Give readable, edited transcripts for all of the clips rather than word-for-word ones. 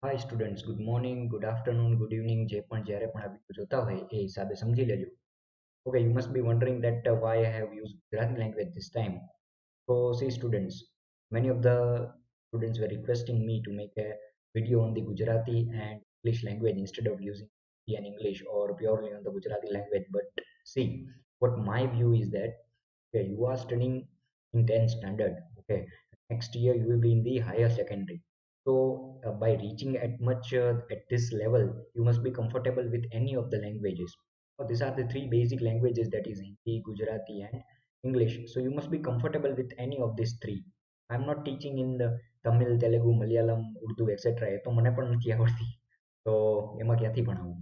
હાય students, good morning, good afternoon, good evening, જે પણ જ્યારે પણ આ વિડીયો જોતા હોય એ હિસાબે સમજી લેજો. Okay, you must be wondering that why I have used Gujarati language this time. So, see, students, many of the students were requesting me to make a video on the Gujarati and English language instead of using Hindi and English or purely on the Gujarati language. But see, what my view is that okay, you are studying in 10th standard. Okay, next year you will be in the higher secondary. So, by reaching at this level, you must be comfortable with any of the languages. So these are the three basic languages, that is Hindi, Gujarati, and English. So you must be comfortable with any of these three. I'm not teaching in the Tamil, Telugu, Malayalam, Urdu, etc. એ તો મને પણ નથી આવડતી. તો એમાં ક્યાંથી ભણાવું?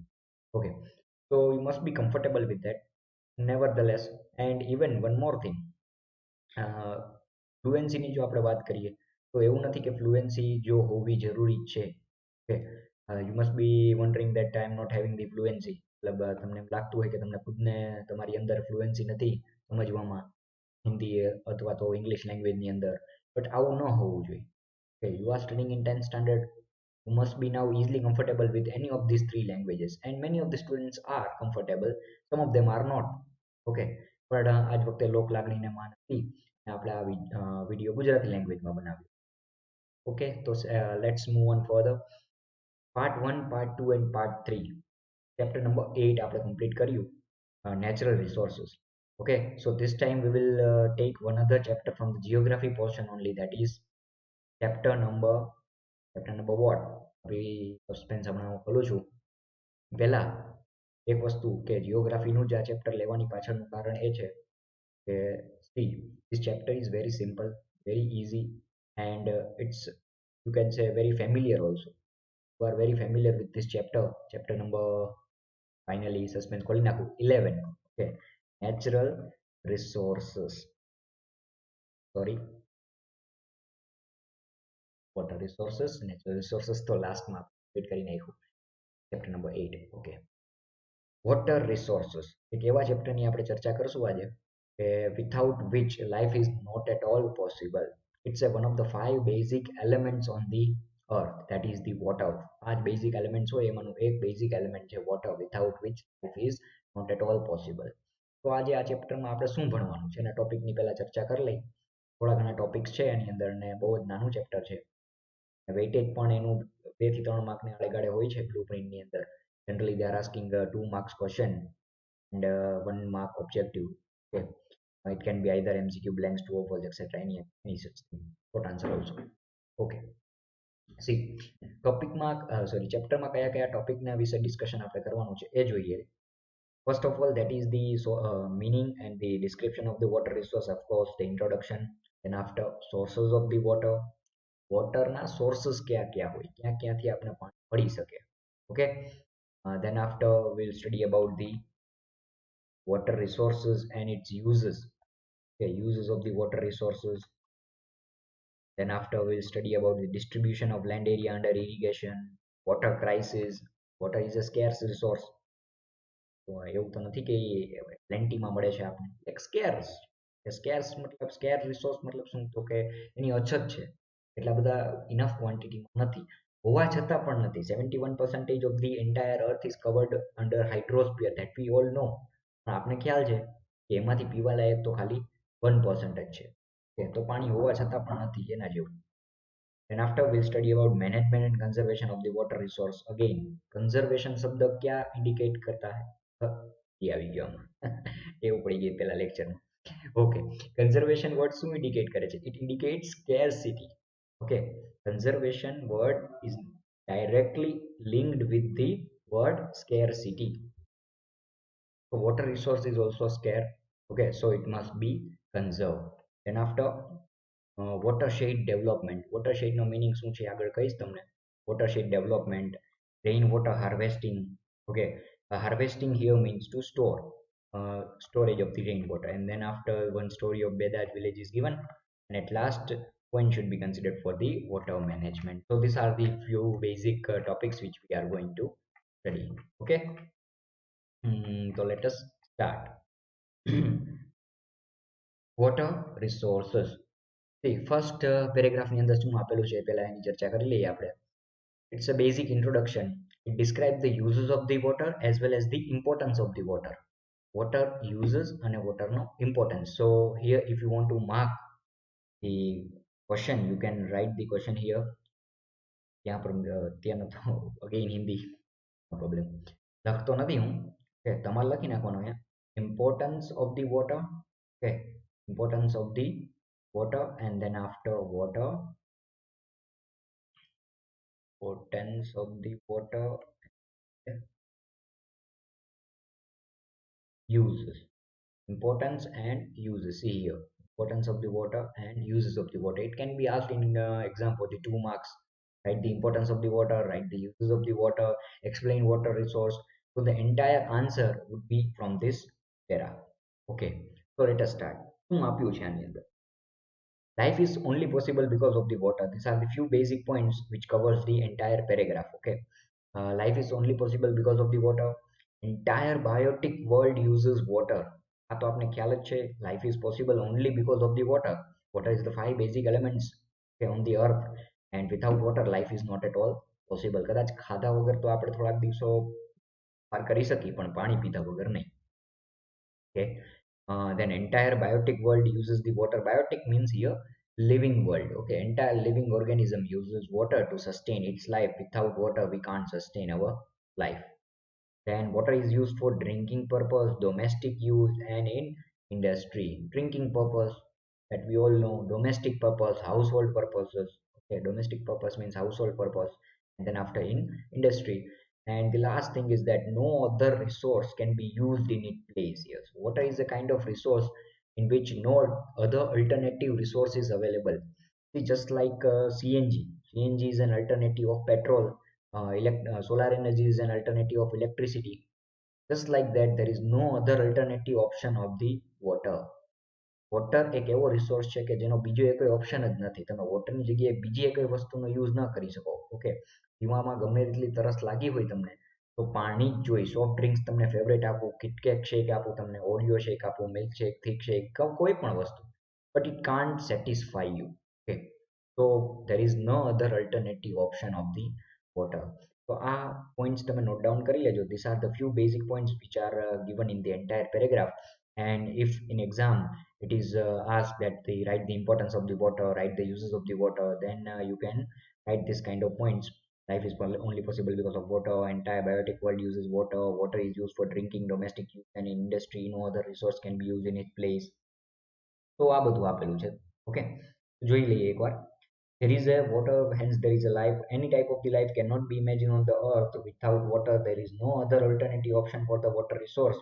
Okay. So you must be comfortable with that. Nevertheless, and even one more thing. ફ્લુએન્સીની જો આપણે વાત કરીએ તો એવું નથી કે ફ્લુએન્સી જો હોવી જરૂરી છે. Okay, you must be wondering that I am not having the fluency, મતલબ તમને એમ લાગતું હોય કે તમને ખુદને તમારી અંદર ફ્લુએન્સી નથી સમજવામાં હિન્દી અથવા તો ઇંગ્લિશ લેંગ્વેજની અંદર, બટ આવું ન હોવું જોઈએ. Okay, you are studying in 10th standard, you must be now easily comfortable with any of these three languages, and many of the students are comfortable, some of them are not. Okay, પણ આજ વખતે લોક લાગણીને માન આપી આપણે આ video Gujarati લેંગ્વેજમાં બનાવ્યો. Okay, તો let's move on further. Part 1, part 2 and part 3, chapter number 8 આપણે કમ્પ્લીટ કર્યું, natural resources. Okay, so this time we will take one other chapter from the geography portion only, that is chapter number what? હવે suspense હમણાં હું ખોલું છું. પહેલા એક વસ્તુ કે જિયોગ્રાફીનું જે આ ચેપ્ટર લેવાની પાછળનું કારણ એ છે કે see, this chapter is very simple, very easy, and it's, you can say, very familiar also. You are very familiar with this chapter number, finally suspense ખોલી નાખું, 11. Okay, natural resources, sorry, water resources, natural resources તો લાસ્ટમાં complete કરી નાખ્યું, chapter number 8. Okay, water resources એક એવા ચેપ્ટરની આપણે ચર્ચા કરશું આજે કે without which life is not at all possible. It's one of the five basic elements on the earth, that is the water. પાંચ basic elements હોય એમાંનું એક basic element છે water, without which life is not at all possible. તો આજે આ ચેપ્ટરમાં આપણે શું ભણવાનું છે એના ટોપિકની પહેલા ચર્ચા કરી લઈ. થોડા ઘણા ટોપિક્સ છે એની અંદર ને બહુ જ નાનું ચેપ્ટર છે. વેઇટેજ પણ એનું 2 થી 3 માર્કની આડે હોય છે બ્લુપ્રિન્ટની અંદર. Generally they are asking 2 marks question and 1 mark objective. Okay, it can be either MCQ, blanks, true or false, etc. Any such thing. Short answer also. Okay, see, ટોપિકમાં સોરી ચેપ્ટરમાં કયા કયા ટોપિકના વિશે ડિસ્કશન આપણે કરવાનું છે એ જોઈએ. First of all, that is the meaning and the description of the water resource, of course, the introduction. Then after, sources of the water. વોટરના સોર્સિસ ક્યા ક્યા હોય, ક્યાં ક્યાંથી આપણે પાણી મળી શકે. Okay, then after we'll study about the water resources and its uses. Okay, uses of the water resources. Then after we'll study about the distribution of land area under irrigation, water crisis. Water is a scarce resource. તો એવું તો નથી કે પ્લેન્ટીમાં મળે છે આપણે, એક સ્કેર્સ. સ્કેર્સ મતલબ સ્કેર રિસોર્સ મતલબ શું, તો કે એની અછત છે, એટલા બધા ઇનફ ક્વોન્ટિટીમાં નથી, હોવા છતાં પણ નથી. 71% of the entire earth is covered under hydrosphere, that we all know. પણ આપણે ખ્યાલ છે કે એમાંથી પીવા લાયક તો ખાલી 1% જ છે. કે તો પાણી હોવા છતાં પણ નથી, એના જેવું. And after we'll study about management and conservation of the water resource. Again, conservation શબ્દ ક્યાં ઇન્ડિકેટ કરતા है? એ આવી ગયો આમાં, એવું પડી ગઈ પેલા લેક્ચરમાં. ઓકે, કન્ઝર્વેશન વર્ડ શું ઇન્ડિકેટ કરે છે? It indicates scarcity. Okay, conservation word is directly linked with the word scarcity. So water resource is also scarce. Okay, so it must be conserved. Then after, watershed development. Watershed no meaning શું છે આગળ કહીશ તમને. Watershed development, rainwater harvesting. Okay, harvesting here means to store, storage of the rainwater. And then after, one story of Bedaj village is given, and at last, one should be considered for the water management. So these are the few basic topics which we are going to study. Okay, so let us start. Water resources. See, first paragraph ની અંદર શું આપેલું છે પહેલા એની ચર્ચા કરી લઈએ આપણે. It's a basic introduction. It describes the uses of the water as well as the importance of the water. Water uses and water no importance. So here if you want to mark the question, you can write the question here. ત્યાં પર ત્યાં નતો again Hindi, no problem. લખતો નથી હું, કે તમારે લખી નાખવાનું અહીંયા importance of the water. Okay, importance of the water, and then after water, importance of the water, okay, uses, importance and uses. See here, importance of the water and uses of the water. It can be asked in exam for the 2 marks. Write the importance of the water, write the uses of the water, explain water resource. So the entire answer would be from this para. Okay, so let us start. શું આપ્યું છે આની અંદર? Life is only possible because of the water. These are the few basic points which covers the entire paragraph. Okay, life is only possible because of the water. Entire biotic world uses water. આ તો આપને ખ્યાલ જ છે. Life is possible only because of the water. Water is the 5 basic elements, okay, on the earth, and without water life is not at all possible. કદાચ ખાધા વગર તો આપણે થોડાક દિવસો પાર કરી શકીએ, પણ પાણી પીધા વગર નહીં. Okay, then entire biotic world uses the water. Biotic means here living world. Okay, entire living organism uses water to sustain its life. Without water we can't sustain our life. Then water is used for drinking purpose, domestic use, and in industry. Drinking purpose, that we all know. Domestic purpose, household purposes. Okay, domestic purpose means household purpose. And then after in industry. And the last thing is that no other resource can be used in its place. Yes, water is a kind of resource in which no other alternative resource is available. See, just like CNG. CNG is an alternative of petrol. Solar energy is an alternative of electricity. Just like that, there is no other alternative option of the water. Water એક એવો resource છે કે જેનો બીજો કોઈ option જ નથી. તમે વોટરની જગ્યાએ બીજી કોઈ વસ્તુનો યુઝ ન કરી શકો. ઓકે, પીવામાં ગમે તેટલી તરસ લાગી હોય તમને, તો પાણી જ જોઈ. સોફ્ટ ડ્રિંક્સ તમને ફેવરેટ આપું, કિટકેટ શેક આપું તમને, ઓરિયો શેક આપું, મિલ્ક શેક, થીક શેક, કોઈ પણ વસ્તુ, but it can't satisfy you. Okay, so there is no other alternative option of the water. So આ points તમે note down કરી લેજો. These are the few basic points which are given in the entire paragraph. And if in exam it is asked that they write the importance of the water, write the uses of the water, then you can write this kind of points. Life is only possible because of water. Entire biotic world uses water. Water is used for drinking, domestic use, and in industry. No other resource can be used in its place. તો આ બધું આપેલું છે. Okay, જોઈ લઈએ એકવાર. There is a water, hence there is a life. Any type of the life cannot be imagined on the earth. Without water there is no other alternative option for the water resource.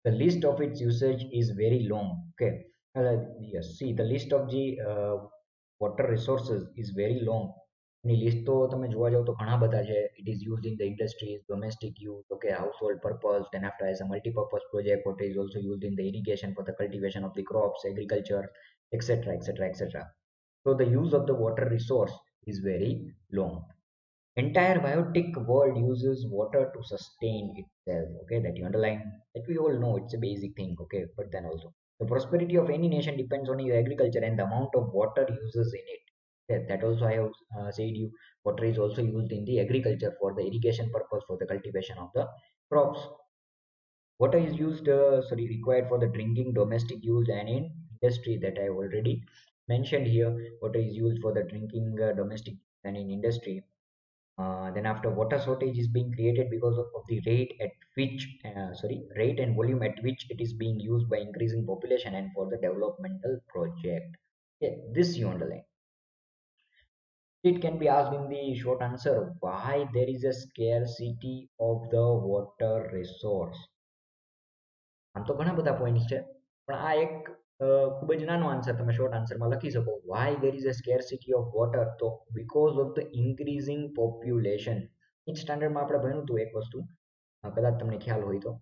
The list of its usage is very long. Okay, yes, see, the list of the water resources is very long. Any list તો તમે જોવા જાવ તો ઘણા બધા છે. It is used in the industries, domestic use, okay, household purpose. Then after, as a multi-purpose project, water is also used in the irrigation for the cultivation of the crops, agriculture, etc, etc, etc. So the use of the water resource is very long. Entire biotic world uses water to sustain itself. Okay, that you underline, that we all know, it's a basic thing. Okay, but then also the prosperity of any nation depends on your agriculture and the amount of water uses in it. That also I have said you, water is also used in the agriculture for the irrigation purpose, for the cultivation of the crops. Water is used required for the drinking, domestic use, and in industry, that I already mentioned here. Water is used for the drinking, domestic, and in industry. Then after, water shortage is being created because of the rate at which rate and volume at which it is being used by increasing population and for the developmental project. Okay, this you underline. It can be asked in the short answer, why there is a scarcity of the water resource. આમ તો ઘણા બધા point છે, પણ આ એક ખૂબ જ નાનો આન્સર તમે શોર્ટ આન્સરમાં લખી શકો. Why there is a scarcity of water, તો because of the increasing population. Each સ્ટાન્ડર્ડમાં આપણે ભણ્યું હતું એક વસ્તુ, કદાચ તમને ખ્યાલ હોય તો,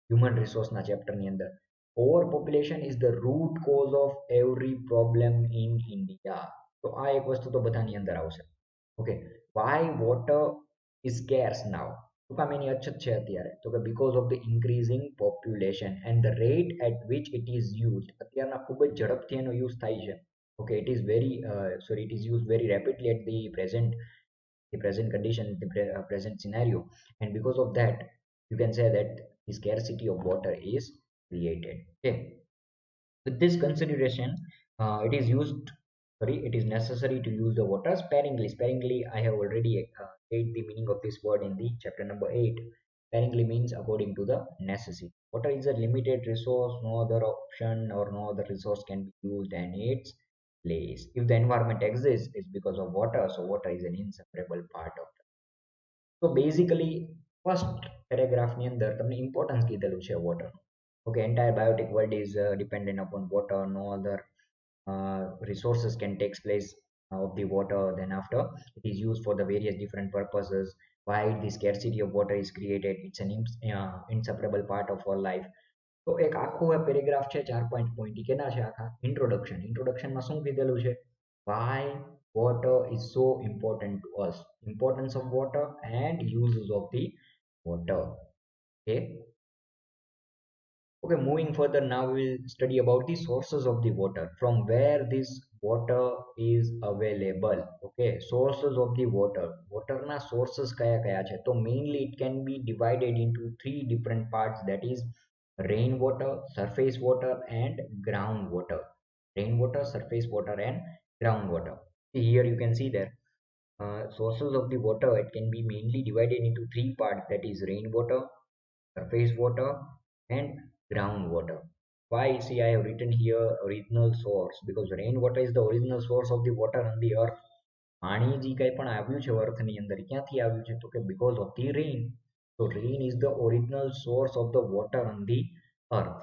હ્યુમન રિસોર્સના ચેપ્ટરની અંદર, over population is the root cause of every problem in India. તો આ એક વસ્તુ તો બધાની અંદર આવશે. Okay, why water is scarce now, શું કામ એની અછત છે અત્યારે? તો કે because of the increasing population and the rate at which it is used. અત્યારના ખૂબ જ ઝડપથી એનો યુઝ થાય છે. Okay, it is very it is use very rapidly at the present the present condition, the present scenario, and because of that you can say that the scarcity of water is created. Okay, with this consideration, it is used sorry it is necessary to use the water sparingly. Sparingly, I have already said the meaning of this word in the chapter number 8. Sparingly means according to the necessity. Water is a limited resource. No other option or no other resource can be used in its place. If the environment exists, it's because of water, so water is an inseparable part of it. So basically, first paragraph ની અંદર તમને importance કીધેલું છે water. Okay, entire biotic world is dependent upon water. No other resources can take place of the water. Then after, it is used for the various different purposes. Why the scarcity of water is created, it's an inseparable part of our life. તો એક આખું paragraph છે 4 point ઈ કેના છે આખા ઇન્ટ્રોડક્શનમાં શું કીધેલું છે why water is so important to us, importance of water and uses of the water. Okay. Okay, moving further, now we'll study about the sources of the water, from where this water is available. Okay, sources of the water. Water na sources kaya kaya છે? તો mainly it can be divided into three different parts, that is rainwater, surface water and groundwater. Rainwater, surface water and groundwater. Here you can see that sources of the water, it can be mainly divided into three parts, that is rainwater, surface water and groundwater. Why? See, I have written here original source, because rainwater is the original source of the water on the earth. પાણી જે કંઈ પણ આવ્યું છે અર્થની અંદર ક્યાંથી આવ્યું છે તો કે because of the rain. So rain is the original source of the water on the earth.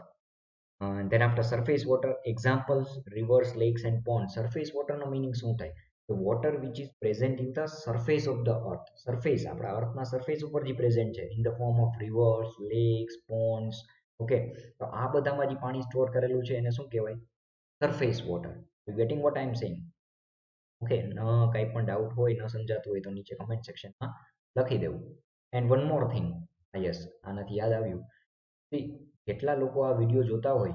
And then after surface water, examples rivers, lakes and ponds. Surface water no meaning શું થાય? The water which is present in the surface of the earth. Surface, આપણા earthના surface ઉપર જે present છે, in the form of rivers, lakes, ponds. Okay, તો આ બધામાં જે પાણી સ્ટોર કરેલું છે એને શું કહેવાય? Surface water. You getting what I am saying? Okay, ન કંઈ પણ ડાઉટ હોય, ન સમજાતું હોય તો નીચે કમેન્ટ સેક્શનમાં લખી દેવું. And one more thing, yes, આનાથી યાદ આવ્યું, કેટલા લોકો આ વિડીયો જોતા હોય,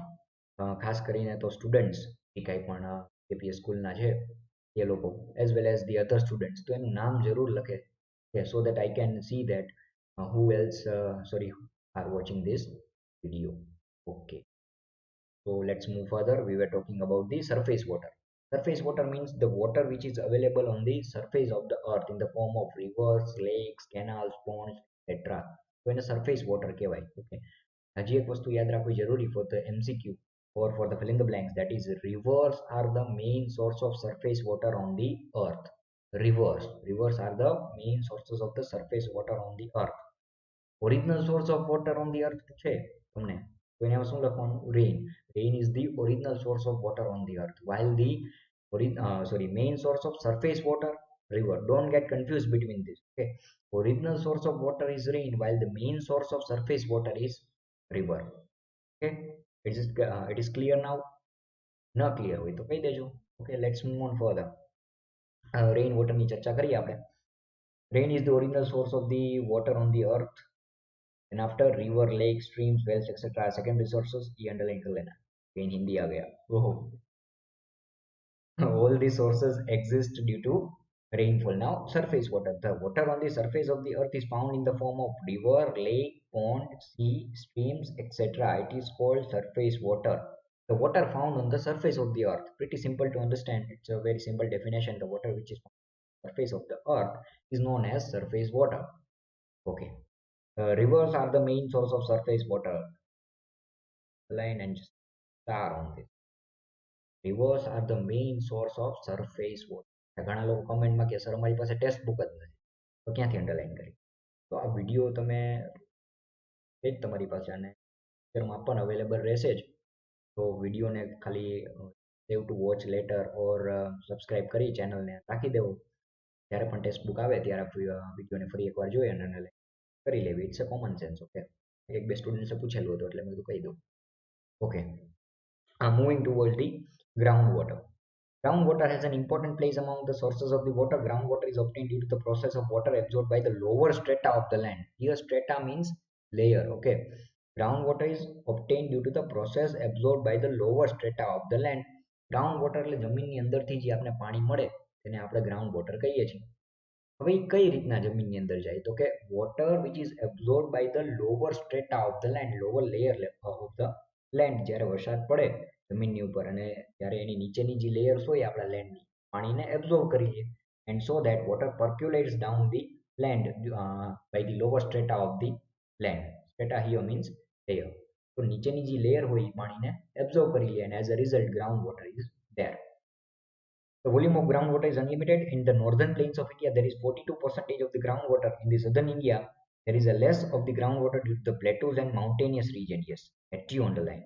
ખાસ કરીને તો સ્ટુડન્ટ્સ એ કાંઈ પણ એપીએસ સ્કૂલના છે એ લોકો, as well as the other students, તો એનું નામ જરૂર લખે, so that I can see that who else are watching this video. Okay, so let's move further. We were talking about the surface water. Surface water means the water which is available on the surface of the earth in the form of rivers, lakes, canals, ponds, etc. તો એને surface water કહેવાય. Okay, હજી એક વસ્તુ યાદ રાખવી જરૂરી for the MCQ or for the fill in the blanks, that is rivers are the main source of surface water on the earth. Rivers are the main sources of the surface water on the earth. Original source of water on the earth છે તમને, તો એમાં શું લખવાનું? Rain is the original source of water on the earth, while the main source of surface water, river. Don't get confused between this. Okay, original source of water is rain, while the main source of surface water is river. Okay, it is clear now? ન clear હોય તો કહી દેજો. Okay, let's move on further. Rain water ની ચર્ચા કરીએ આપણે. Rain is the original source of the water on the earth, and after river, lake, streams, wells, etc. secondary sources. ये underline कर लेना, in हिंदी आ गया. ओहो. All these sources exist due to rainfall. Now surface water, the water on the surface of the earth is found in the form of river, lake, pond, sea, streams, etc. It is called surface water. The water found on the surface of the earth, pretty simple to understand. It's a very simple definition. The water which is found on the surface of the earth is known as surface water. Okay, rivers are the main source of surface water. Line and just star on this. Rivers are the main source of surface water. ઘણા લોકો કમેન્ટમાં કે sir અમારી પાસે text book જ નથી, તો ક્યાંથી અંડરલાઈન કરી? તો આ વિડીયો તમે એ જ તમારી પાસે અને પિક્ચરમાં પણ અવેલેબલ રહેશે જ, તો વિડીયોને ખાલી સેવ ટુ વોચ લેટર ઓર સબસ્ક્રાઇબ કરી ચેનલને રાખી દેવો. જ્યારે પણ ટેક્સ્ટ બુક આવે ત્યારે વિડીયોને ફરી એકવાર જોઈ અને અંડરલાઈન કરી લેવી. It's a common sense. Okay, એક બે સ્ટુડન્ટ્સે પૂછેલું હતું એટલે મેં કીધું કહી દઉં. Okay, moving towards the groundwater. Groundwater has an important place among the sources of the water. Groundwater is obtained due to the process of water absorbed by the lower strata of the land. Here strata means layer. Okay, groundwater is obtained due to the process absorbed by the lower strata of the land. Groundwater એટલે જમીનની અંદરથી જે આપણે પાણી મળે તેને આપણે ground water કહીએ છીએ. હવે ઈ કઈ રીતના જમીનની અંદર જાય તો કે water which is absorb by the lower strata of the land, lower layer of the land. જ્યારે વરસાદ પડે જમીનની ઉપર અને ત્યારે એની નીચેની જે લેયર્સ હોય આપણા લેન્ડની પાણીને એબ્ઝોર્બ કરી લે, and so that water percolates down the land by the lower strata of the land. Strata here means layer. તો નીચેની જે લેયર હોય એ પાણીને એબ્ઝોર્બ કરી લે, અને as a result ground water is there. The volume of groundwater is unlimited. In the northern plains of India, there is 42% of the groundwater. In the southern India, there is a less of the groundwater due to the plateaus and mountainous region. Yes, that you underline.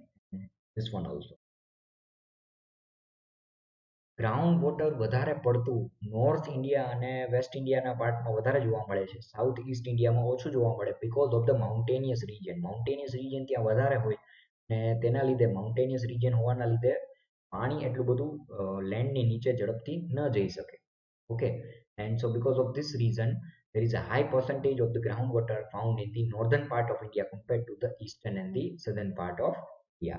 This one also. Ground water વધારે પડતું north India અને waste ઇન્ડિયાના પાર્ટમાં વધારે જોવા મળે છે, south East ઇન્ડિયામાં ઓછું જોવા મળે, because of the mountainous region. Mountainous region ત્યાં વધારે હોય ને તેના લીધે માઉન્ટેનિયસ રીજન હોવાના લીધે પાણી એટલું બધું લેન્ડની નીચે ઝડપથી ન જઈ શકે. Okay, and so because of this reason there is a high percentage of the groundwater found in the northern part of India compared to the eastern and the southern part of India.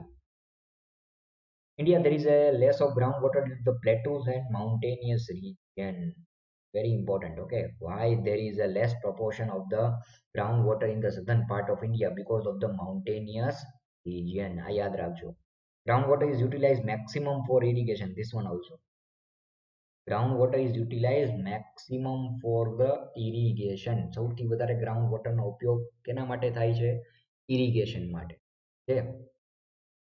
India, there is a less of groundwater due to the plateaus and mountainous region. Very important. Okay, why there is a less proportion of the groundwater in the southern part of India? Because of the mountainous region. याद रखो. Groundwater is utilized maximum for irrigation. This one also. Groundwater is utilized maximum for the irrigation. સૌથી વધારે groundwater નો ઉપયોગ કેના માટે થાય છે? Irrigation માટે. છે.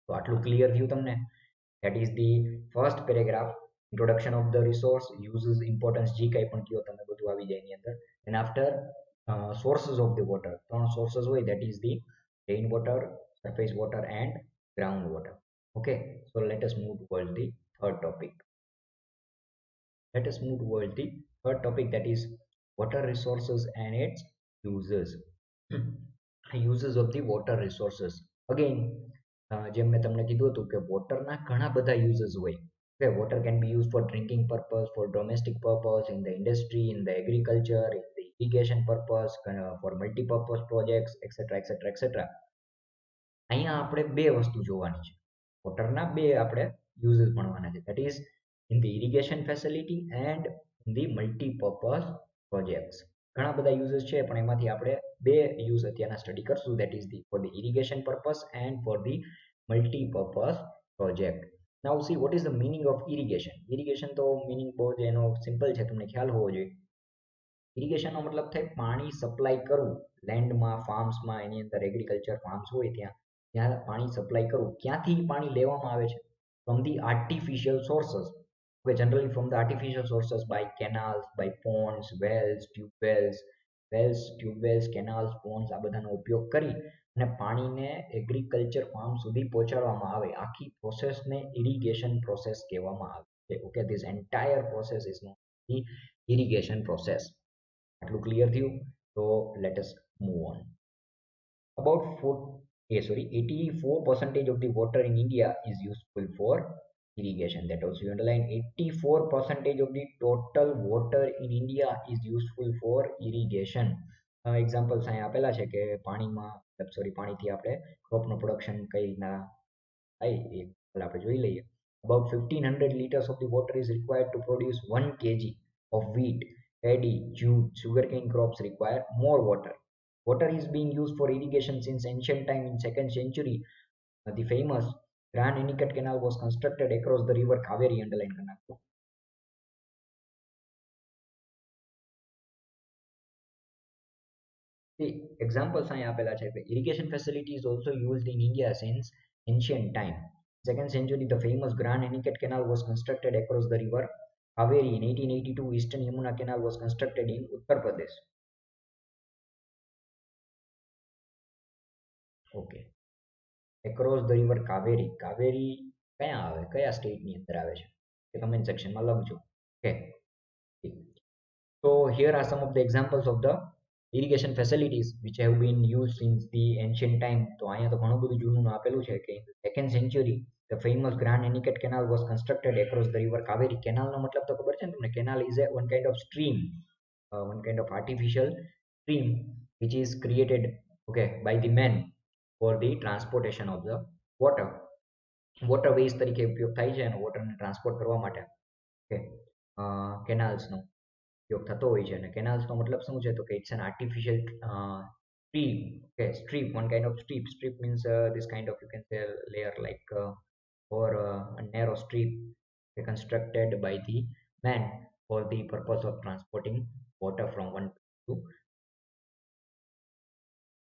તો આટલું ક્લિયર થયું તમને? That is the first paragraph. Introduction of the resource, uses, importance, જે કંઈ પણ કયો તમે બધું આવી જાય એની અંદર. And after sources of the water, ત્રણ sources હોય, that is the rain water, surface water and ground water. Okay, so let us move towards the third topic. Let us move towards the third topic, that is water resources and its uses. Uses of the water resources. Again, જેમ મેં તમને કીધું હતું કે વોટરના ઘણા બધા uses હોય. Okay, water can be used for drinking purpose, for domestic purpose, in the industry, in the agriculture, in the irrigation purpose, for multi-purpose projects, etc. etc. etc. અહીંયા આપણે બે વસ્તુ જોવાની છે. વોટરના બે આપણે યુઝસ ભણવાના છે. That is in the irrigation facility and in the multi-purpose projects. ઘણા બધા યુઝસ છે પણ એમાંથી આપણે બે યુઝ અત્યારના સ્ટડી કરશું. That is the for the irrigation purpose and for the multi-purpose project. Now see what is the meaning of irrigation. Irrigation તો meaning બહુ જ એનો સિમ્પલ છે, તમને ખ્યાલ હોવો જોઈએ. ઇરિગેશનનો મતલબ થાય પાણી સપ્લાય કરવું લેન્ડમાં, ફાર્મ્સમાં, એની અંદર એગ્રીકલ્ચર ફાર્મ્સ હોય ત્યાં પાણી સપ્લાય કરવું. ક્યાંથી પાણી લેવામાં આવે છે? From the artificial sources. Okay, generally from the artificial sources by canals, by ponds, wells, tube wells, canals, ponds, આ બધાનો ઉપયોગ કરી અને પાણીને એગ્રીકલ્ચર ફાર્મ સુધી પહોંચાડવામાં આવે. આખી પ્રોસેસને ઇરિગેશન પ્રોસેસ કહેવામાં આવે છે. Okay, this entire process is known as the irrigation process. આટલું ક્લિયર થયું? તો let us move on. About 84% of the water in India is useful for irrigation. That also you underline. 84% of the total water in India is useful for irrigation. Examples અહીંયા આપેલા છે કે પાણીથી આપણે ક્રોપનું production કઈ રીતના થાય એ આપણે જોઈ લઈએ. About 1500 liters of the water is required to produce 1 kg of wheat, paddy, jute, sugarcane crops require more water. Water is being used for irrigation since ancient time. In 2nd century, the famous Grand Anicut Canal was constructed across the river Kaveri. Underline करना. The examples અહીંયા આપેલા છે. Irrigation facility is also used in India since ancient time. 2nd century, the famous Grand Anicut Canal was constructed across the river Kaveri. In 1882, Eastern Yamuna Canal was constructed in Uttar Pradesh. Okay. Across the river Kaveri. Kaveri કયા આવે? કયા સ્ટેટની અંદર આવે છે? એ comment સેક્શનમાં લખજો. Okay. So here are some of the examples of the irrigation facilities which have been used since the ancient time. તો અહીંયા તો ઘણું બધું જૂનું આપેલું છે કે in the 2nd century the famous Grand Anicut Canal was constructed across the river Kaveri. કેનાલનો મતલબ તો ખબર છે ને તમને? Canal is a one kind of stream, one kind of artificial stream which is created, okay, by the men for the transportation of the water. waterways તરીકે ઉપયોગ થાય છે અને વોટરને ટ્રાન્સપોર્ટ કરવા માટે. ઓકે, કેનાલ્સનો ઉપયોગ થતો હોય છે. અને કેનાલ્સનો મતલબ શું છે તો કે it's an artificial strip, okay, strip, one kind of strip. Strip means this kind of, you can say, layer like or a narrow strip constructed by the man for the purpose of transporting water from one to.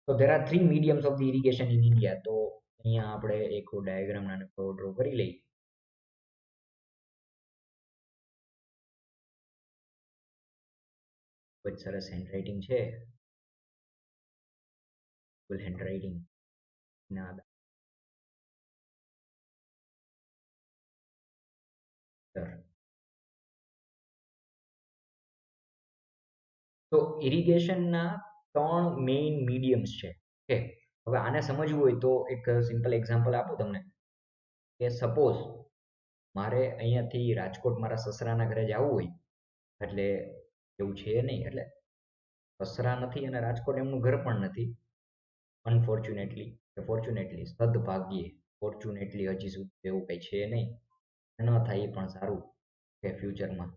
So there are three mediums of the irrigation in India. તો અહીંયા આપણે એક diagram નાનકડો draw કરી લઈએ. ખૂબ જ સરસ હેન્ડરાઇટિંગ છે, ફૂલ હેન્ડરાઇટિંગ ના. તો ઇરિગેશનના ત્રણ મેઇન મીડિયમ્સ છે. ઓકે, હવે આને સમજવું હોય તો એક સિમ્પલ એક્ઝામ્પલ આપું તમને કે સપોઝ મારે અહીંયાથી રાજકોટ મારા સસરાના ઘરે જવું હોય, એટલે એવું છે નહીં, એટલે સસરા નથી અને રાજકોટ એમનું ઘર પણ નથી, અનફોર્ચ્યુનેટલી કે ફોર્ચ્યુનેટલી, સદભાગ્યે, ફોર્ચ્યુનેટલી હજી સુધી એવું કંઈ છે નહીં. ન થાય એ પણ સારું કે ફ્યુચરમાં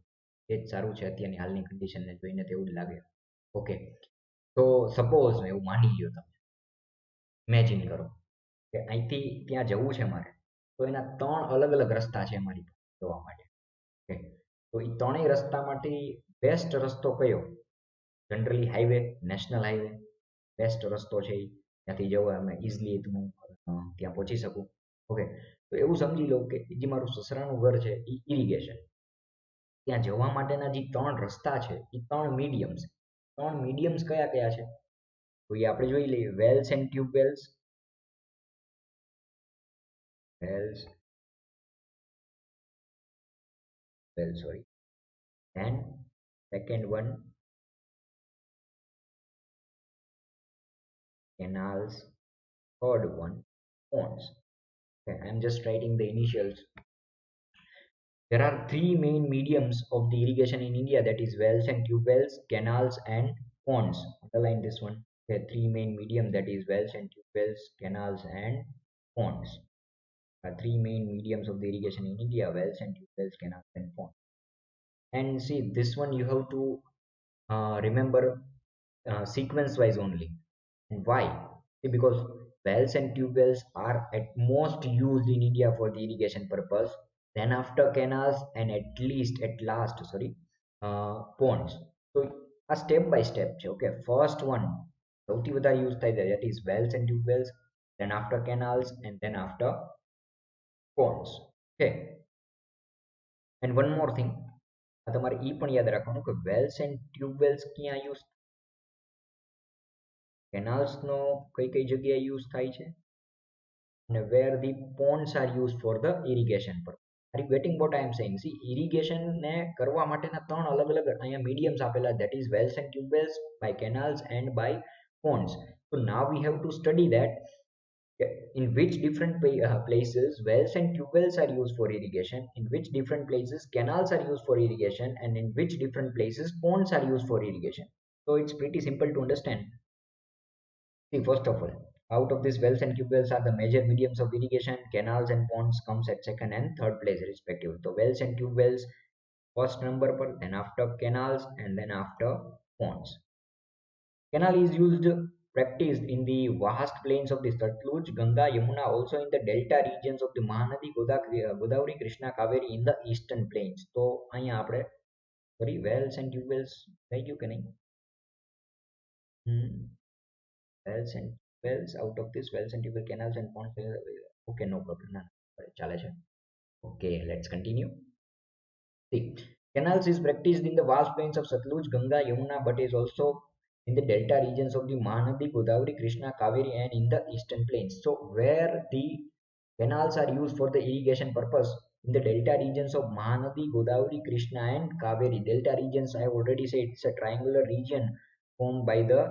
એ જ સારું છે અત્યારની હાલની કન્ડિશનને જોઈને તેવું જ લાગે. ઓકે, તો સપોઝ એવું માની લ્યો, તમે ઇમેજિન કરો કે અહીંથી ત્યાં જવું છે મારે, તો એના ત્રણ અલગ અલગ રસ્તા છે મારી પાસે જવા માટે. ઓકે, તો એ ત્રણેય રસ્તામાંથી બેસ્ટ રસ્તો કયો? Generally highway, national highway best રસ્તો છે. ત્યાંથી જવા અમે ઇઝીલી હું ત્યાં પહોંચી શકું. ઓકે, તો એવું સમજી લો કે જે મારું સસરાનું ઘર છે એ ઇરિગેશન, ત્યાં જવા માટેના જે ત્રણ રસ્તા છે એ ત્રણ મીડિયમ્સ. ત્રણ મીડિયમ્સ કયા કયા છે તો એ આપણે જોઈ લઈએ. Wells and tube wells, wells well sorry, and second one canals, third one ponds. Okay, I'm just writing the initials. There are three main mediums of the irrigation in India, that is wells and tube wells, canals and ponds. Underline this one. There are three main medium, that is wells and tube wells, canals and ponds. Three main mediums of the irrigation in India: wells and tube wells, canals and ponds. And see, this one you have to remember sequence wise only. And why? See, because wells and tube wells are at most used in India for the irrigation purpose, then after canals, and at last sorry, ponds. So a step by step છે. Okay, first one સૌથી વધારે use થાય છે, that is wells and tube wells, then after canals, and then after ponds. Okay, and one more thing, તમારે એ પણ યાદ રાખવાનું કે wells and tube wells ક્યાં યુઝ, કેનાલ્સ નો કઈ કઈ જગ્યાએ યુઝ થાય છે, અને where the ponds are used for the irrigation purpose. Are you getting what I am saying? See, irrigation ને કરવા માટેના ત્રણ અલગ અલગ અહીંયા mediums આપેલા, that is wells and tube wells, by canals and by ponds. So now we have to study that in which different places wells and tube wells are used for irrigation, in which different places canals are used for irrigation, and in which different places ponds are used for irrigation. So it's pretty simple to understand. See, first of all, out of these wells and tube wells are the major mediums of irrigation. Canals and ponds comes at second and third place respectively. So wells and tube wells first number per, then after canals, and then after ponds. Canal is used, practiced in the vast plains of the Satluj, Ganga, Yamuna, also in the delta regions of the Mahanadi, Godavari, Krishna, Kaveri in the eastern plains. So અહીંયા આપણે sorry, wells and tube wells થઈ ગયું કે નહીં? Wells and wells, out of this wells and tube well, canals and ponds. Okay, no problem. ચાલે છે. Okay, let's continue. See, canals is practiced in the vast plains of Satluj, Ganga, Yamuna, but is also in the delta regions of the Mahanadi, Godavari, Krishna, Kaveri, and in the eastern plains. So where the canals are used for the irrigation purpose, in the delta regions of Mahanadi, Godavari, Krishna, and Kaveri. Delta regions, I have already said, it's a triangular region formed by the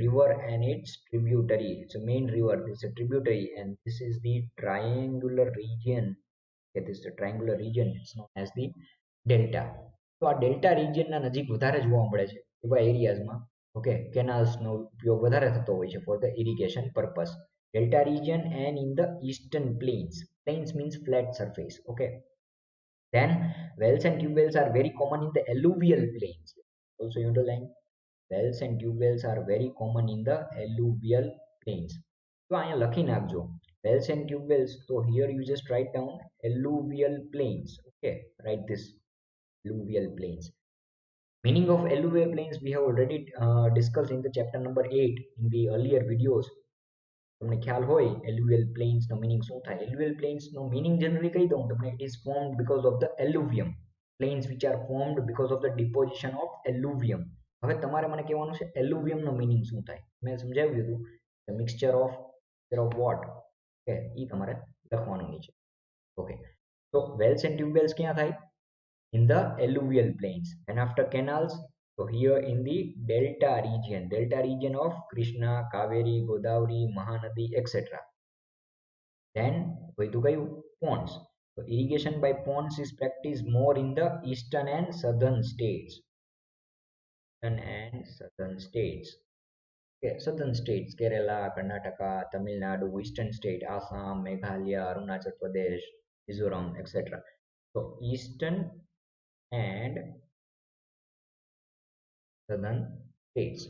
river and its tributary. It's a main river, it's a tributary, and this is the triangular region. Okay, this is the triangular region, it's known as the delta. તો આ delta રિજિયનના નજીક વધારે જોવા મળે છે એવા એરિયાઝમાં. Okay, કેનાલ્સનો ઉપયોગ વધારે થતો હોય છે for the irrigation purpose. Delta region and in the eastern plains. Plains means flat surface. Okay. Then wells and tube wells are very common in the alluvial plains. Also you underline. Wells and tube wells are very common in the alluvial plains. તો અહીંયા લખી નાખજો wells and tube wells. So here you just write down alluvial plains. Okay, write this alluvial plains. Meaning of alluvial plains we have already discussed in the chapter number 8 in the earlier videos. તમને ખ્યાલ હોય alluvial plains નો meaning શું થાય? Alluvial plains નો meaning generally કહી દઉં તમને. It is formed because of the alluvium. Plains which are formed because of the deposition of alluvium. હવે તમારે મને કહેવાનું છે alluvium નો meaning શું થાય? મેં સમજાવ્યું હતું the mixture of what. Okay, ઈ તમારે લખવાનું નીચે. Okay, so wells and tube wells ક્યાં થાય? In the alluvial plains. And after canals, so here in the delta region of Krishna, Kaveri, Godavari, Mahanadi, etc. Then we to ponds. So irrigation by ponds is practiced more in the eastern and southern states. Okay, southern states, Kerala, Karnataka, Tamil Nadu, eastern state, Assam, Meghalaya, Arunachal Pradesh, Mizoram, etc. So eastern and southern states.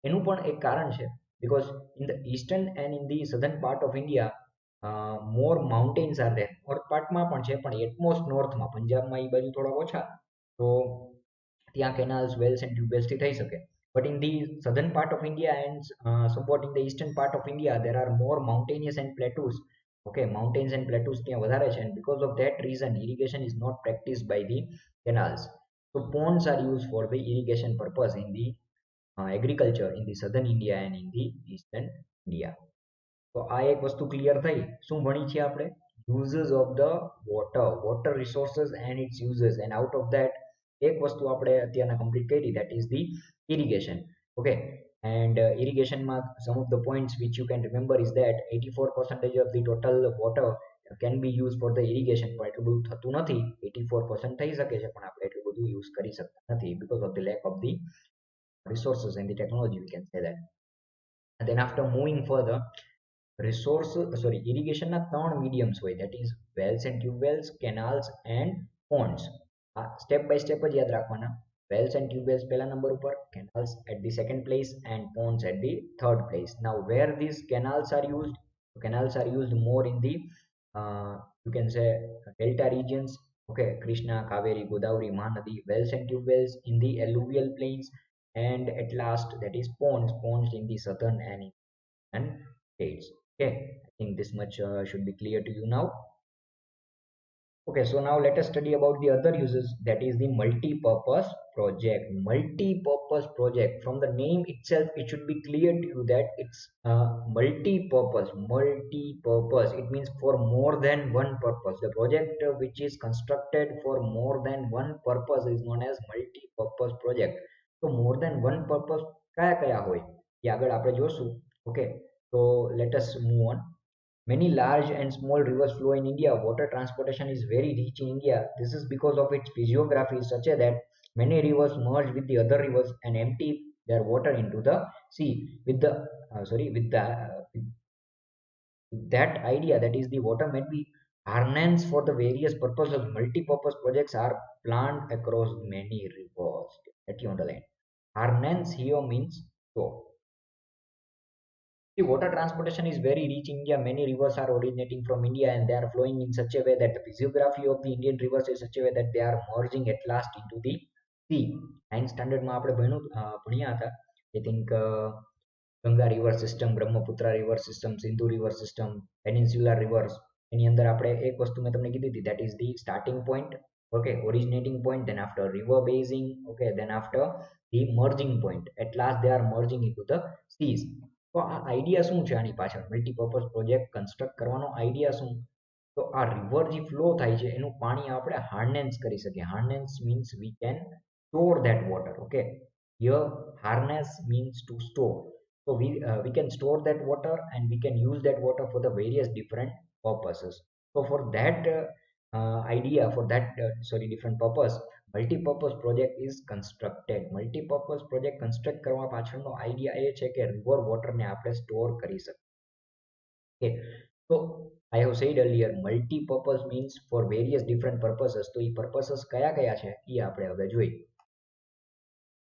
એનું પણ એક કારણ છે because in the eastern and in the southern part of India more mountains are there. north part માં પણ છે પણ એટલમોસ્ટ નોર્થમાં પંજાબમાં એ બાજુ થોડા ઓછા, તો ત્યાં canals, wells and tube wells થી થઈ શકે. But in the southern part of India and somewhat in the eastern part of India there are more mountainous and plateaus. Okay, mountains and plateaus ત્યાં વધારે છે, and because of that reason irrigation is not practiced by the canals. So ponds are used for the irrigation purpose in the agriculture in the southern India and in the eastern India. તો આ એક વસ્તુ clear થઈ. શું ભણી છે આપણે? uses of the water resources and its uses, and out of that એક વસ્તુ આપણે અત્યારના કમ્પ્લીટ કરી, that is the irrigation. Okay, and irrigation માં some of the points which you can remember is that 84% of the total water can be used for the irrigation. પણ એટલું બધું થતું નથી. 84% થઈ શકે છે પણ આપણે એટલું બધું યુઝ કરી શકતા નથી because of the lack of the resources and the technology, we can say that. And then after moving further, irrigation ના ત્રણ mediums હોય, that is wells and tube wells, canals and ponds. Step by step જ યાદ રાખવાના. wells and tube wells પહેલા number ઉપર, canals at the second place and ponds at the third place. Now where these canals are used more in the you can say delta regions. Okay, Krishna, Kaveri, Godavari, Mahanadi. Wells and tube wells in the alluvial plains, and at last that is ponds in the southern and states. Okay, I think this much should be clear to you now. Okay, so now let us study about the other uses, that is the multi-purpose project. Multi-purpose project, from the name itself it should be clear to you that it's multi-purpose. It means for more than one purpose. The project which is constructed for more than one purpose is known as multi-purpose project. So more than one purpose kaya kaya hoy એ આગળ આપણે જોશું. Okay, so let us move on. Many large and small rivers flow in India. Water transportation is very rich in India. This is because of its physiography such that many rivers merge with the other rivers and empty their water into the sea. With that idea, that is the water may be harnessed for the various purposes. Multi-purpose projects are planned across many rivers. That you underline. Harness here means so. The water transportation is very rich in India. Many rivers are originating from India and they are flowing in such a way that the physiography of the Indian rivers is such a way that they are merging at last into the sea. And standard માં આપણે ભણ્યા હતા. I think Ganga river system, Brahmaputra river system, Sindhu river system, peninsular rivers. એની અંદર આપણે એક વસ્તુ મેં તમને કીધી હતી, that is the starting point. Okay, originating point, then after river basing, okay, then after the merging point. At last they are merging into the seas. તો આ આઈડિયા શું છે આની પાછળ? મલ્ટીપર્પઝ પ્રોજેક્ટ કન્સ્ટ્રક્ટ કરવાનો આઈડિયા શું? તો આ રિવર જે ફ્લો થાય છે એનું પાણી આપણે હાર્નેન્સ કરી શકીએ. Harness means we can store that water. Okay, here harness means to store. So we can store that water and we can use that water for the various different purposes. So for that different purpose, multi-purpose project is constructed. Multi-purpose project construct કરવા પાછળનો idea એ છે કે river વોટરને આપણે store કરી શકીએ. Okay, so I have said earlier multi-purpose means for various different purposes. તો એ purposes કયા કયા છે એ આપણે હવે જોઈએ.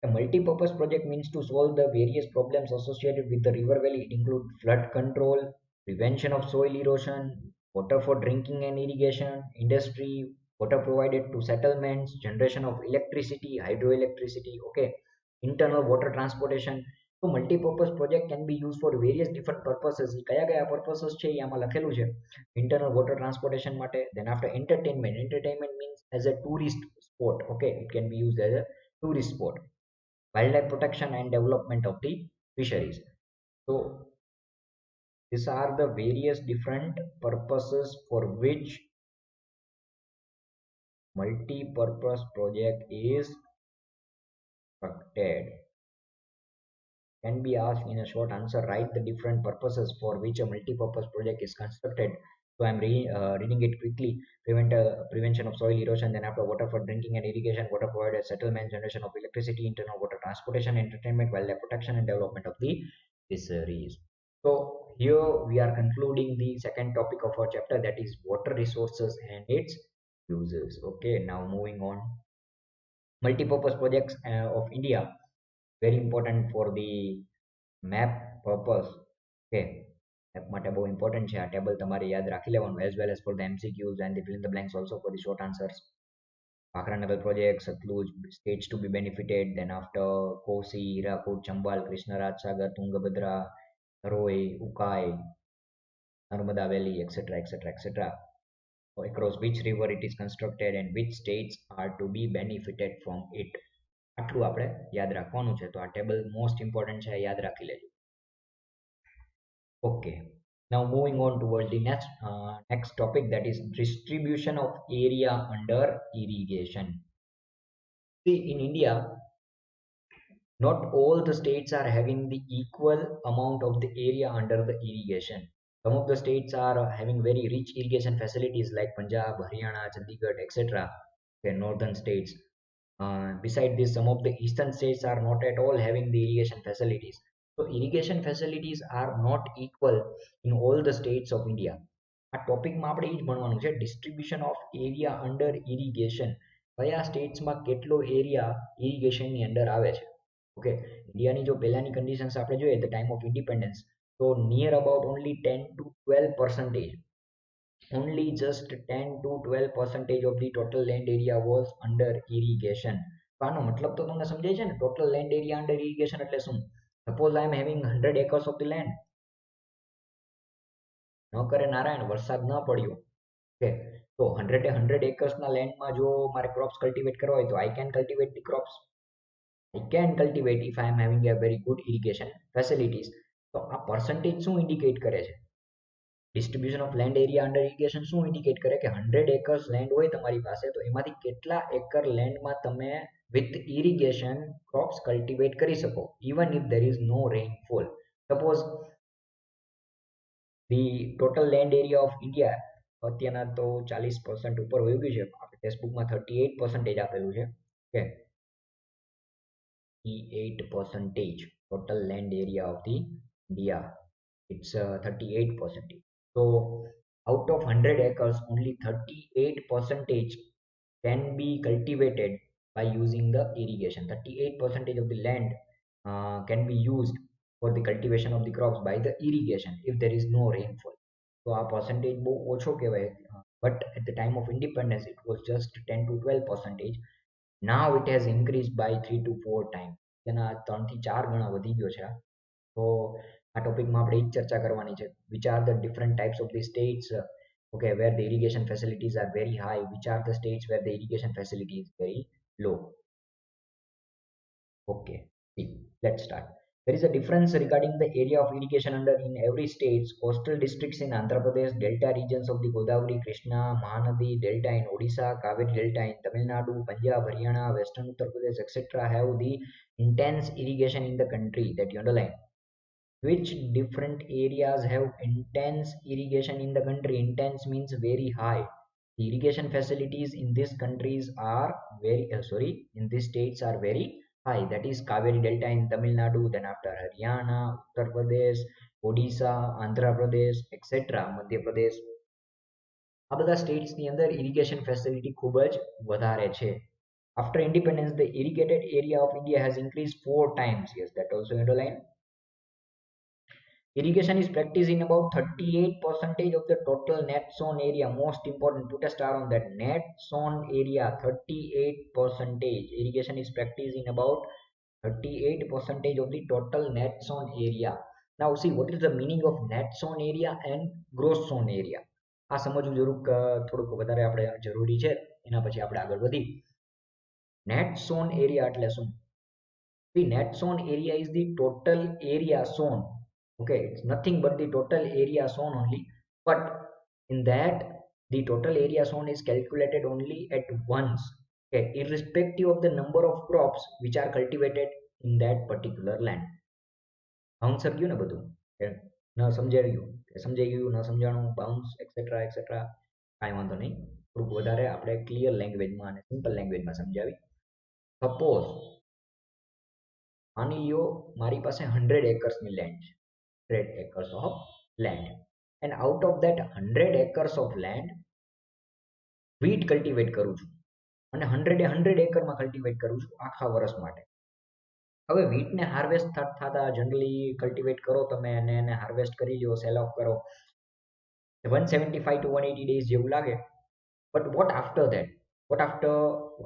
A multi-purpose project means to solve the various problems associated with the river valley. It includes flood control, prevention of soil erosion, water for drinking and irrigation, industry, water provided to settlements, generation of electricity, hydroelectricity, okay, internal water transportation. So multi-purpose project can be used for various different purposes. એ કયા કયા purposes છે એ આમાં લખેલું છે. Internal water transportation માટે. Then after entertainment. Entertainment means as a tourist spot. Okay, it can be used as a tourist spot. Wildlife protection and development of the fisheries. So these are the various different purposes for which multi-purpose project is constructed. Can be asked in a short answer. Write the different purposes for which a multi-purpose project is constructed. So I'm reading it quickly. Prevention of soil erosion, then after water for drinking and irrigation, water provided settlement, generation of electricity, internal water transportation, entertainment, wildlife protection and development of the fisheries. So here we are concluding the second topic of our chapter, that is water resources and its uses. Okay, now moving on. Multi-purpose projects of India, very important for the map purpose. Okay, map માટે બહુ important છે. આ table તમારે યાદ રાખી લેવાનું, as well as for the MCQs and the fill in the blanks also for the short answers. Pakranakal project, Satluj states to be benefited. Then after Kosi, Hirakud, Chambal, Krishnaraj Sagar, Tungabhadra, Roy, Ukai, Narmada Valley, etc., etc., etc. Across which river it is constructed and which states are to be benefited from it. આટલું આપણે યાદ રાખવાનું છે. તો આ table most important છે, યાદ રાખી લેજો. Okay, now moving on towards the next topic, that is distribution of area under irrigation. See, in India, not all the states are having the equal amount of the area under the irrigation. Some of the states are having very rich irrigation facilities like Punjab, Haryana, Chandigarh, etc. Okay, northern states. Beside this, some of the eastern states are not at all having the irrigation facilities. So irrigation facilities are not equal in all the states of India. આ ટોપિકમાં આપણે એ જ ભણવાનું છે, distribution of area under irrigation. કયા સ્ટેટ્સમાં કેટલો area ઇરિગેશનની under આવે છે. ઓકે, ઇન્ડિયાની જો પહેલાની કન્ડિશન્સ આપણે જોઈએ at the time of independence, તો near about only 10 to 12%, only just 10 to 12% of the total land area was under irrigation. તો આનો મતલબ તો તમને સમજાય છે ને, total land area under irrigation એટલે શું? Suppose I am having 100 acres of the land. ન કરે નારાયણ, વરસાદ ન પડ્યો, ઓકે, તો 100 acres ના લેન્ડમાં જો મારે ક્રોપ્સ કલ્ટિવેટ કરવા હોય તો I can cultivate the crops. I can cultivate if I am having a very good irrigation facilities. તો આ percentage શું indicate કરે છે? Distribution of land area under irrigation શું indicate કરે કે 100 acres land હોય તમારી પાસે, તો એમાંથી કેટલા એકર લેન્ડમાં તમે with irrigation crops cultivate કરી શકો, even if there is no rainfall. Suppose the total land area of India અત્યારના તો 40% ઉપર વહી ગયું છે, આપણે ટેક્સ્ટબુકમાં 38% આપેલું છે. Okay, 38% total land area of the India, it's 38%. So out of 100 acres, only 38% can be cultivated by using the irrigation. 38% of the land can be used for the cultivation of the crops by the irrigation if there is no rainfall. So our percentage બહુ ઓછો કહેવાય, but at the time of independence it was just 10 to 12%. Now it has increased by 3 to 4 times. તેના 3 થી 4 ગણા વધી ગયો છે. તો આ ટોપિકમાં આપણે એ ચર્ચા કરવાની છે, which are the different types of the states, okay, where the irrigation facilities are very high, which are the states where the irrigation facility is very low. Okay, see, let's start. There is a difference regarding the area of irrigation under in every state. Coastal districts in Andhra Pradesh, delta regions of the Godavari, Krishna, Mahanadi delta in Odisha, Kaveri delta in Tamil Nadu, Punjab, Haryana, Western Uttar Pradesh, etc. have the intense irrigation in the country that you underline. Which different areas have intense irrigation in the country? Intense means very high. The irrigation facilities in these countries are very in these states are very high. That is Kaveri delta in Tamil Nadu, then after Haryana, Uttar Pradesh, Odisha, Andhra Pradesh, etc. Madhya Pradesh. આ બધા સ્ટેટ્સની અંદર irrigation facility ખૂબ જ વધારે છે. After independence, the irrigated area of India has increased 4 times. Yes, that also underline. Irrigation is practiced in about 38% of the total net sown area. Most important, put a star on that. Net sown area, 38%. Irrigation is practiced in about 38% of the total net sown area. Now see, what is the meaning of net sown area and gross sown area? આ સમજવું થોડુંક વધારે આપણે જરૂરી છે. એના પછી આપણે આગળ વધી. Net sown area એટલે શું? The net sown area is the total area sown. Okay, it's nothing but the total area sown only, but in that the total area sown is calculated only at once, okay, irrespective of the number of crops which are cultivated in that particular land. Bounce ગયું ને બધું ન સમજાઈ ગયું ન સમજાણું bounce et cetera et cetera કાંઈ વાંધો નહીં. થોડુંક વધારે આપણે ક્લિયર લેંગ્વેજમાં અને સિમ્પલ લેંગ્વેજમાં સમજાવી. સપોઝ માની લ્યો મારી પાસે 100 એકર્સની લેન્ડ છે, 100 acres of land, and out of that 100 acres of land wheat cultivate કરું છું અને 100 એકરમાં કલ્ટિવેટ કરું છું આખા વર્ષ માટે. હવે wheatને હાર્વેસ્ટ થતા જનરલી કલ્ટિવેટ કરો તમે અને એને હાર્વેસ્ટ કરી લ્યો, સેલ ઓફ કરો, 175 to 180 days જેવું લાગે. But what after that? What after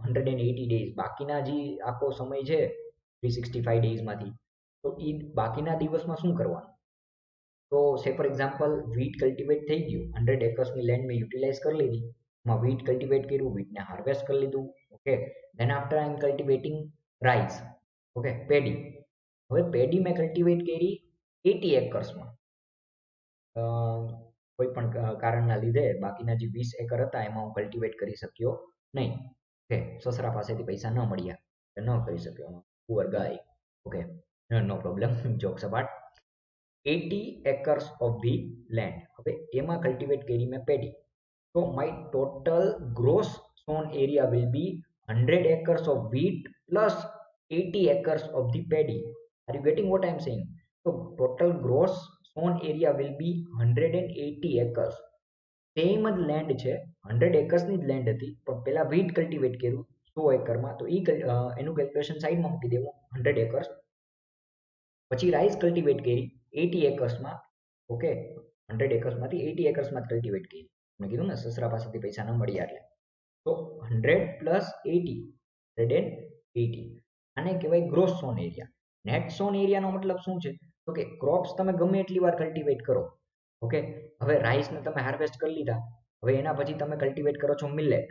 180 days? બાકીના જે આખો સમય છે 365 ડેઝમાંથી, તો એ બાકીના દિવસમાં શું કરવાનું? તો સે ફોર એક્ઝામ્પલ વીટ કલ્ટિવેટ થઈ ગયું, 100 એકર્સની લેન્ડ મેં યુટિલાઇઝ કરી લીધી, એમાં વીટ કલ્ટિવેટ કર્યું, વીટને હાર્વેસ્ટ કરી લીધું. ઓકે, દેન આફ્ટર આઈ એમ કલ્ટિવેટિંગ રાઈસ, ઓકે, પેડી. હવે પેડી મેં કલ્ટિવેટ કરી 80 એકર્સમાં. કોઈ પણ કારણના લીધે બાકીના જે 20 એકર હતા એમાં હું કલ્ટિવેટ કરી શક્યો નહીં. ઓકે, સસરા પાસેથી પૈસા ન મળ્યા, ન કરી શક્યો, poor guy. Okay, no problem, jokes apart. 80 acres of the land. હવે એમાં કલ્ટિવેટ કરી મેં પેડી. તો my total gross sown area will be 100 acres of wheat plus 80 acres of the paddy. Are you getting what I am saying? So total gross sown area will be 180 acres. Same જ land છે, 100 એકર્સની જ land હતી, પણ પહેલા વીટ cultivate કર્યું 100 એકરમાં, તો એનું calculation સાઈડમાં મૂકી દેવું 100 એકર્સ. પછી રાઈસ કલ્ટિવેટ કરી 80 એકર્સમાં. ઓકે, 100 એકર્સમાંથી 80 એકર્સમાં જ કલ્ટિવેટ કરી. મેં કીધું ને સસરા પાસેથી પૈસા ન મળ્યા એટલે. તો 100 પ્લસ 80, 180. આને કહેવાય ગ્રોસ સોન એરિયા. નેટ સોન એરિયાનો મતલબ શું છે? તો કે ક્રોપ્સ તમે ગમે એટલી વાર કલ્ટિવેટ કરો. ઓકે, હવે રાઈસને તમે હાર્વેસ્ટ કરી લીધા, હવે એના પછી તમે કલ્ટિવેટ કરો છો મિલેટ.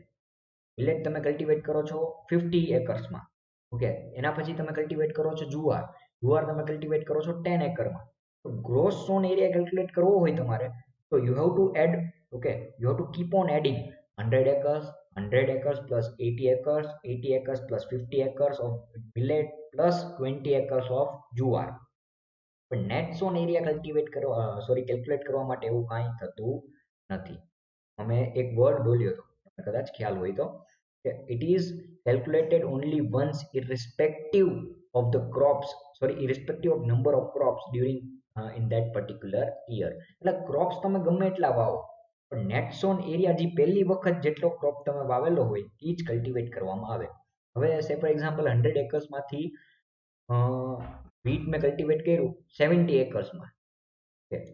મિલેટ તમે કલ્ટિવેટ કરો છો 50 એકર્સમાં. ઓકે, એના પછી તમે કલ્ટિવેટ કરો છો જુવાર. જુવાર તમે કલ્ટિવેટ કરો છો 10 એકરમાં. તો ગ્રોસ સોન એરિયા કેલ્ક્યુલેટ કરવો હોય તમારે, તો you have to add, okay, you have to keep on adding 100 acres, 100 acres plus 80 acres, 80 acres plus 50 acres of millet plus 20 acres of જુવાર. પણ નેટ સોન એરિયા કલ્ટિવેટ કરવા, સોરી, કેલ્ક્યુલેટ કરવા માટે એવું કાંઈ થતું નથી. અમે એક વર્ડ બોલ્યો હતો, તમને કદાચ ખ્યાલ હોય તો, કે it is calculated only once irrespective of the crops, sorry, irrespective of number of crops during in that particular year. એટલે ક્રોપ્સ તમે ગમે એટલા વાવો, પણ નેટ સોન એરિયા જે પહેલી વખત જેટલો ક્રોપ તમે વાવેલો હોય એ જ કલ્ટિવેટ કરવામાં આવે. હવે સે ફોર એક્ઝામ્પલ 100 એકર્સમાંથી વીટ મેં કલ્ટિવેટ કર્યું 70 એકર્સમાં,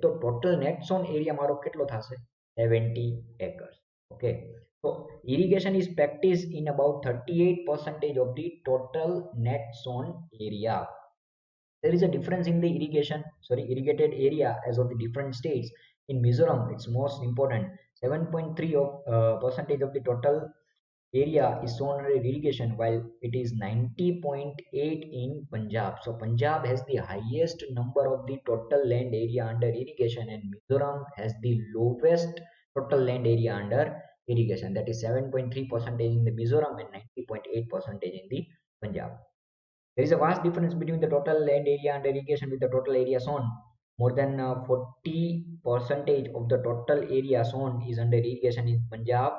તો ટોટલ નેટ સોન એરિયા મારો કેટલો થશે? 70 acres. Okay, so irrigation is practiced in about 38% of the total net sown area. There is a difference in the irrigated area as of the different states. In Mizoram, it's most important. 7.3 of percentage of the total area is sown under irrigation, while it is 90.8 in Punjab. So Punjab has the highest number of the total land area under irrigation, and Mizoram has the lowest total land area under irrigation. That is 7.3% in the Mizoram and 90.8% in the Punjab. There is a vast difference between the total land area under irrigation with the total area sown. More than 40% of the total area sown is under irrigation in Punjab,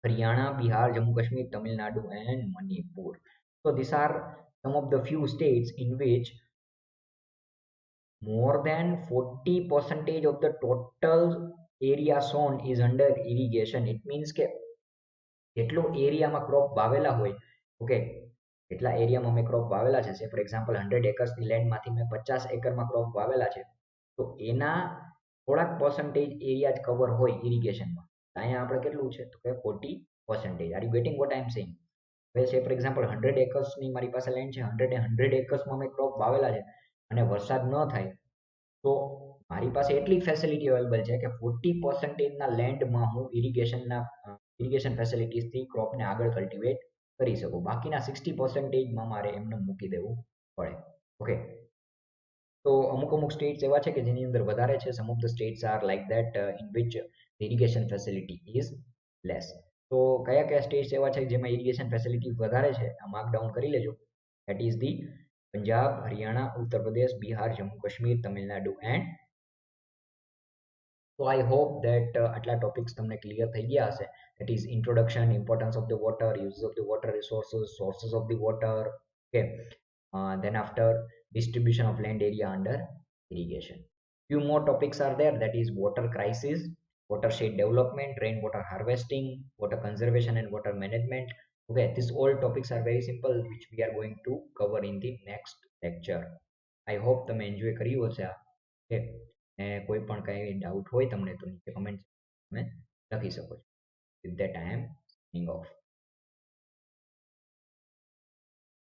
Haryana, Bihar, Jammu Kashmir, Tamil Nadu and Manipur. So these are some of the few states in which more than 40% of the total area sown is under irrigation. It means કે જેટલો એરિયામાં crop વાવેલા હોય okay, એટલા એરિયામાં મેં crop વાવેલા છે, ફોર એક્ઝામ્પલ 100 એકર્સની લેન્ડમાંથી મેં 50 એકરમાં ક્રોપ વાવેલા છે, તો એના થોડાક પર્સન્ટેજ એરિયા જ કવર હોય ઇરિગેશનમાં. અહીંયા આપણે કેટલું છે તો કે 40%. Are you getting what I am saying? હવે છે ફોર એક્ઝામ્પલ 100 એકર્સની મારી પાસે લેન્ડ છે, 100 એકર્સમાં મેં ક્રોપ વાવેલા છે અને વરસાદ ન થાય તો મારી પાસે એટલી ફેસિલિટી અવેલેબલ છે કે 40%ના લેન્ડમાં હું ઇરિગેશન ફેસિલિટીઝથી ક્રોપને આગળ કલ્ટિવેટ કરી શકું. બાકીના 60%માં મારે એમને મૂકી દેવું પડે. ઓકે, તો અમુક સ્ટેટ્સ એવા છે કે જેની અંદર વધારે છે. Some of the states are like that in which irrigation facility is less. તો કયા કયા સ્ટેટ્સ એવા છે જેમાં ઇરિગેશન ફેસિલિટી વધારે છે, આ માર્ક ડાઉન કરી લેજો. That is the Punjab, Haryana, Uttar Pradesh, Bihar, Jammu Kashmir, Tamil Nadu and. So I hope that આટલા ટોપિક્સ તમને ક્લિયર થઈ ગયા હશે. That is introduction, importance of the water, uses of the water resources, sources of the water. Okay. Then after, distribution of land area under irrigation. Few more topics are there. That is water crisis, watershed development, rainwater harvesting, water conservation and water management. Okay, these all topics are very simple, which we are going to cover in the next lecture. I hope તમે enjoy કર્યું હશે આ. Okay. કોઈ પણ કઈ doubt હોય તમને તો નીચે કમેન્ટ તમે લખી શકો છો. With that I am signing off.